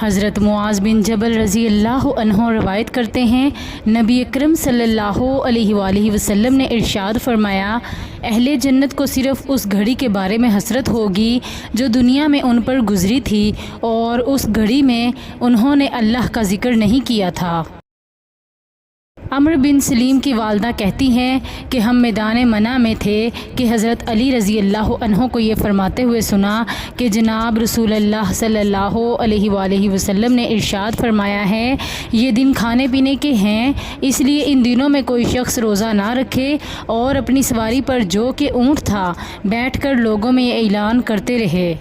حضرت معاذ بن جبل رضی اللہ عنہ روایت کرتے ہیں، نبی اکرم صلی اللہ علیہ وآلہ وسلم نے ارشاد فرمایا، اہل جنت کو صرف اس گھڑی کے بارے میں حسرت ہوگی جو دنیا میں ان پر گزری تھی اور اس گھڑی میں انہوں نے اللہ کا ذکر نہیں کیا تھا۔ عمرو بن سلیم کی والدہ کہتی ہیں کہ ہم میدان منع میں تھے کہ حضرت علی رضی اللہ عنہ کو یہ فرماتے ہوئے سنا کہ جناب رسول اللہ صلی اللہ علیہ وآلہ وسلم نے ارشاد فرمایا ہے، یہ دن کھانے پینے کے ہیں، اس لیے ان دنوں میں کوئی شخص روزہ نہ رکھے اور اپنی سواری پر جو کہ اونٹ تھا بیٹھ کر لوگوں میں یہ اعلان کرتے رہے۔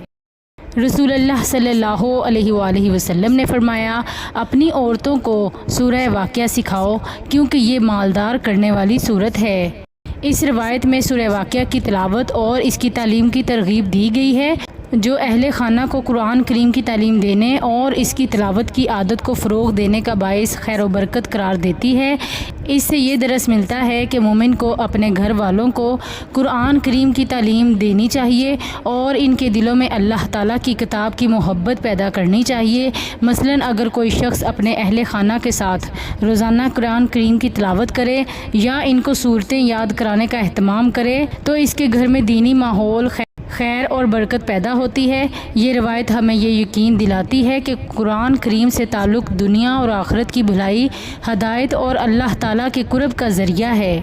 رسول اللہ صلی اللہ علیہ وآلہ وسلم نے فرمایا، اپنی عورتوں کو سورہ واقعہ سکھاؤ کیونکہ یہ مالدار کرنے والی سورت ہے۔ اس روایت میں سورہ واقعہ کی تلاوت اور اس کی تعلیم کی ترغیب دی گئی ہے، جو اہل خانہ کو قرآن کریم کی تعلیم دینے اور اس کی تلاوت کی عادت کو فروغ دینے کا باعث خیر و برکت قرار دیتی ہے۔ اس سے یہ درس ملتا ہے کہ مومن کو اپنے گھر والوں کو قرآن کریم کی تعلیم دینی چاہیے اور ان کے دلوں میں اللہ تعالیٰ کی کتاب کی محبت پیدا کرنی چاہیے۔ مثلاً اگر کوئی شخص اپنے اہل خانہ کے ساتھ روزانہ قرآن کریم کی تلاوت کرے یا ان کو سورتیں یاد کرانے کا اہتمام کرے تو اس کے گھر میں دینی ماحول خیر اور برکت پیدا ہوتی ہے۔ یہ روایت ہمیں یہ یقین دلاتی ہے کہ قرآن کریم سے تعلق دنیا اور آخرت کی بھلائی، ہدایت اور اللہ تعالیٰ کے قرب کا ذریعہ ہے۔